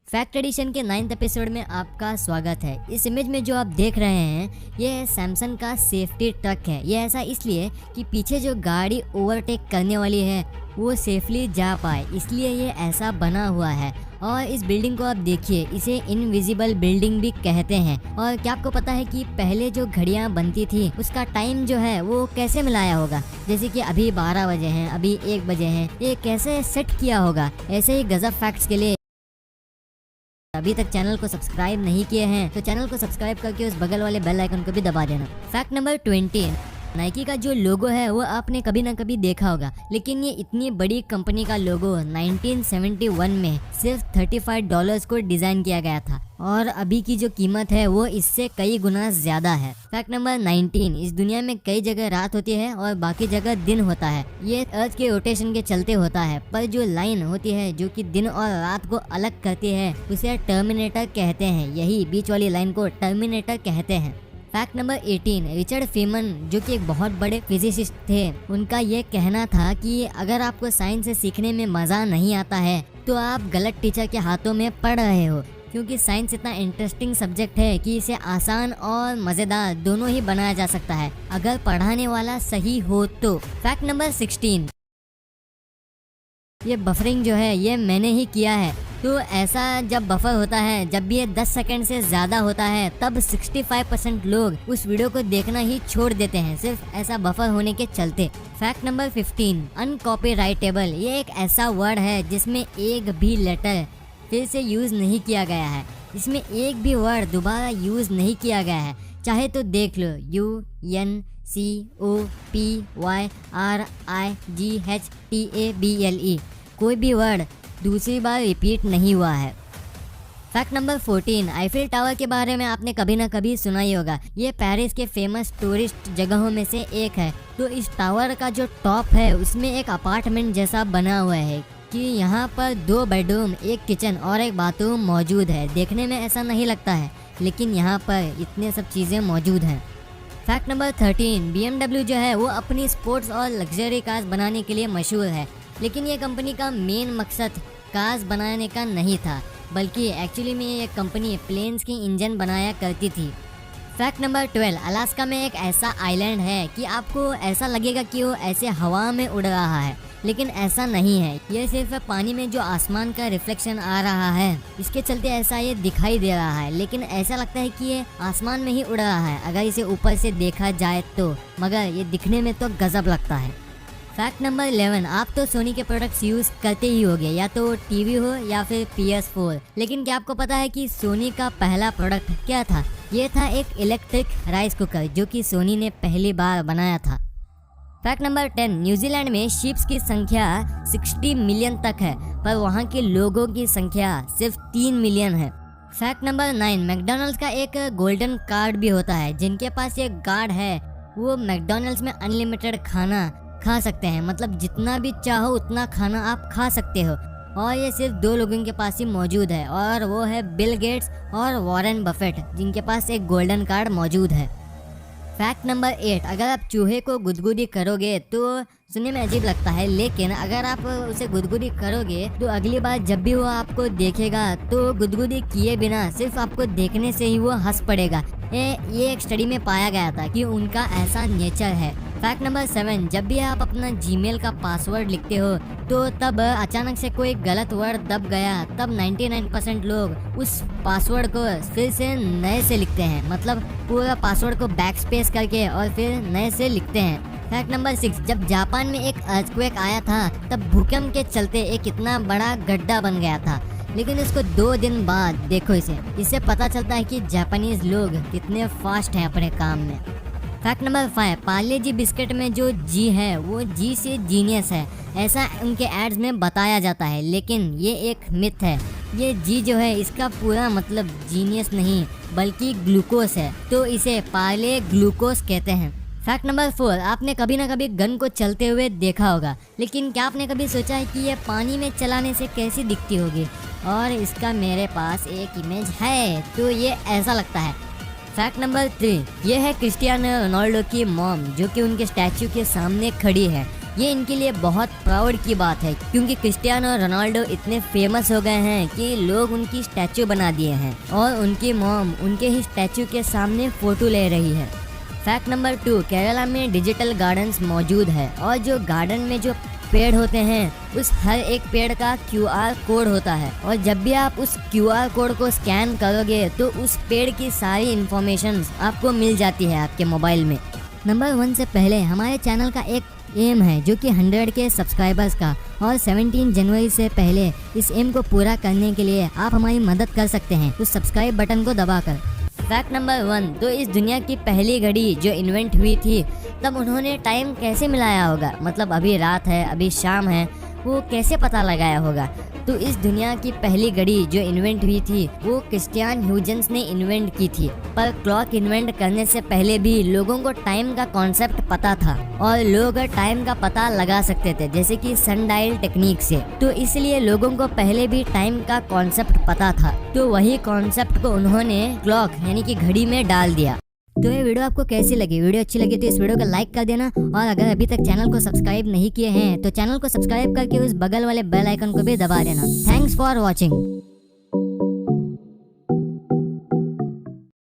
Fact addition के 9th episode में आपका स्वागत है। इस इमेज में जो आप देख रहे हैं ये सैमसंग का सेफ्टी ट्रक है। ये ऐसा इसलिए कि पीछे जो गाड़ी ओवरटेक करने वाली है वो सेफली जा पाए, इसलिए ये ऐसा बना हुआ है। और इस बिल्डिंग को आप देखिए, इसे इनविजिबल बिल्डिंग भी कहते हैं। और क्या आपको पता है कि पहले जो घड़ियां बनती थी उसका टाइम जो है वो कैसे मिलाया होगा? जैसे कि अभी 12 बजे हैं, अभी 1 बजे हैं, ये कैसे सेट किया होगा? ऐसे ही गजब फैक्ट्स के लिए अभी तक चैनल को सब्सक्राइब नहीं किए हैं तो चैनल को सब्सक्राइब करके उस बगल वाले बेल आइकन को भी दबा देना। फैक्ट नंबर 20, नाइकी का जो लोगो है वो आपने कभी ना कभी देखा होगा, लेकिन ये इतनी बड़ी कंपनी का लोगो 1971 में सिर्फ $35 को डिजाइन किया गया था और अभी की जो कीमत है वो इससे कई गुना ज्यादा है। फैक्ट नंबर 19, इस दुनिया में कई जगह रात होती है और बाकी जगह दिन होता है। ये अर्थ के रोटेशन के चलते होता है, पर जो लाइन होती है जो कि दिन और रात को अलग करती है उसे टर्मिनेटर कहते हैं। यही बीच वाली लाइन को टर्मिनेटर कहते हैं। फैक्ट नंबर 18, रिचर्ड फीमन जो कि एक बहुत बड़े फिजिसिस्ट थे, उनका ये कहना था कि अगर आपको साइंस से सीखने में मजा नहीं आता है तो आप गलत टीचर के हाथों में पढ़ रहे हो, क्योंकि साइंस इतना इंटरेस्टिंग सब्जेक्ट है कि इसे आसान और मजेदार दोनों ही बनाया जा सकता है अगर पढ़ाने वाला सही हो तो। फैक्ट नंबर 16, ये बफरिंग जो है ये मैंने ही किया है। तो ऐसा जब बफर होता है, जब भी ये 10 सेकंड से ज़्यादा होता है, तब 65% लोग उस वीडियो को देखना ही छोड़ देते हैं सिर्फ ऐसा बफर होने के चलते। फैक्ट नंबर 15, अनकॉपीराइटेबल, ये एक ऐसा वर्ड है जिसमें एक भी लेटर फिर से यूज़ नहीं किया गया है। इसमें एक भी वर्ड दोबारा यूज़ नहीं किया गया है। चाहे तो देख लो, UNCOPYRIGHTABLE, कोई भी वर्ड दूसरी बार रिपीट नहीं हुआ है। फैक्ट नंबर 14, आईफिल टावर के बारे में आपने कभी ना कभी सुना ही होगा। ये पेरिस के फेमस टूरिस्ट जगहों में से एक है। तो इस टावर का जो टॉप है उसमें एक अपार्टमेंट जैसा बना हुआ है कि यहाँ पर 2 बेडरूम, 1 किचन और 1 बाथरूम मौजूद है। देखने में ऐसा नहीं लगता है, लेकिन यहाँ पर इतने सब चीज़ें मौजूद हैं। फैक्ट नंबर 13, BMW जो है वो अपनी स्पोर्ट्स और लग्जरी कार्स बनाने के लिए मशहूर है, लेकिन ये कंपनी का मेन मकसद कार्स बनाने का नहीं था, बल्कि एक्चुअली में ये कंपनी प्लेन्स की इंजन बनाया करती थी। फैक्ट नंबर 12, अलास्का में एक ऐसा आइलैंड है कि आपको ऐसा लगेगा कि वो ऐसे हवा में उड़ रहा है, लेकिन ऐसा नहीं है। ये सिर्फ पानी में जो आसमान का रिफ्लेक्शन आ रहा है इसके चलते ऐसा ये दिखाई दे रहा है, लेकिन ऐसा लगता है कि ये आसमान में ही उड़ रहा है अगर इसे ऊपर से देखा जाए तो, मगर ये दिखने में तो गजब लगता है। फैक्ट नंबर 11, आप तो सोनी के प्रोडक्ट्स यूज़ करते ही होंगे, या तो टीवी हो या फिर PS4, लेकिन क्या आपको पता है कि सोनी का पहला प्रोडक्ट क्या था? ये था एक इलेक्ट्रिक राइस कुकर जो कि सोनी ने पहली बार बनाया था। फैक्ट नंबर 10, न्यूजीलैंड में शीप्स की संख्या 60 मिलियन तक है, पर वहाँ के लोगों की संख्या सिर्फ 3 मिलियन है। फैक्ट नंबर 9, मैकडॉनल्ड्स का एक गोल्डन कार्ड भी होता है। जिनके पास ये कार्ड है वो मैकडॉनल्ड्स में अनलिमिटेड खाना खा सकते हैं, मतलब जितना भी चाहो उतना खाना आप खा सकते हो। और ये सिर्फ 2 लोगों के पास ही मौजूद है, और वो है बिल गेट्स और वॉरेन बफेट, जिनके पास एक गोल्डन कार्ड मौजूद है। फैक्ट नंबर 8, अगर आप चूहे को गुदगुदी करोगे तो सुनने में अजीब लगता है, लेकिन अगर आप उसे गुदगुदी करोगे तो अगली बार जब भी वो आपको देखेगा तो गुदगुदी किए बिना सिर्फ आपको देखने से ही वो हंस पड़ेगा। ये एक स्टडी में पाया गया था कि उनका ऐसा नेचर है। फैक्ट नंबर 7, जब भी आप अपना जीमेल का पासवर्ड लिखते हो तो तब अचानक से कोई गलत वर्ड दब गया, तब 99% लोग उस पासवर्ड को फिर से नए से लिखते हैं, मतलब पूरा पासवर्ड को बैकस्पेस करके और फिर नए से लिखते हैं। फैक्ट नंबर 6, जब जापान में एक अर्थक्वेक आया था तब भूकंप के चलते एक इतना बड़ा गड्ढा बन गया था, लेकिन इसको 2 दिन बाद देखो इससे पता चलता है कि जापानीज लोग कितने फास्ट हैं अपने काम में। फैक्ट नंबर 5, पार्ले जी बिस्किट में जो जी है वो जी से जीनियस है, ऐसा उनके एड्स में बताया जाता है, लेकिन ये एक मिथ है। ये जी जो है इसका पूरा मतलब जीनियस नहीं बल्कि ग्लूकोस है, तो इसे पार्ले ग्लूकोस कहते हैं। फैक्ट नंबर 4, आपने कभी ना कभी गन को चलते हुए देखा होगा, लेकिन क्या आपने कभी सोचा है कि ये पानी में चलाने से कैसी दिखती होगी? और इसका मेरे पास एक इमेज है, तो ये ऐसा लगता है। फैक्ट नंबर 3, ये है क्रिस्टियानो रोनाल्डो की मॉम जो कि उनके स्टैचू के सामने खड़ी है। ये इनके लिए बहुत प्राउड की बात है, क्योंकि क्रिस्टियानो रोनाल्डो इतने फेमस हो गए हैं कि लोग उनकी स्टैचू बना दिए हैं और उनकी मॉम उनके ही स्टैचू के सामने फोटो ले रही है। फैक्ट नंबर 2, केरला में डिजिटल गार्डन्स मौजूद है और जो गार्डन में जो पेड़ होते हैं उस हर एक पेड़ का QR कोड होता है और जब भी आप उस QR कोड को स्कैन करोगे तो उस पेड़ की सारी इंफॉर्मेशन आपको मिल जाती है आपके मोबाइल में। नंबर 1 से पहले हमारे चैनल का एक एम है जो कि 100 के सब्सक्राइबर्स का, और 17 जनवरी से पहले इस एम को पूरा करने के लिए आप हमारी मदद कर सकते हैं उस सब्सक्राइब बटन को दबाकर। फैक्ट नंबर 1, तो इस दुनिया की पहली घड़ी जो इन्वेंट हुई थी तब उन्होंने टाइम कैसे मिलाया होगा, मतलब अभी रात है अभी शाम है, वो कैसे पता लगाया होगा। तो इस दुनिया की पहली घड़ी जो इन्वेंट हुई थी वो क्रिस्टियन ह्यूजेंस ने इन्वेंट की थी, पर क्लॉक इन्वेंट करने से पहले भी लोगों को टाइम का कॉन्सेप्ट पता था और लोग टाइम का पता लगा सकते थे जैसे कि सनडायल टेक्निक से। तो इसलिए लोगों को पहले भी टाइम का कॉन्सेप्ट पता था, तो वही कॉन्सेप्ट को उन्होंने क्लॉक यानी कि घड़ी में डाल दिया। तो ये वीडियो आपको कैसी लगी? वीडियो अच्छी लगी तो इस वीडियो को लाइक कर देना, और अगर अभी तक चैनल को सब्सक्राइब नहीं किए हैं तो चैनल को सब्सक्राइब करके उस बगल वाले बेल आइकन को भी दबा देना। Thanks for watching.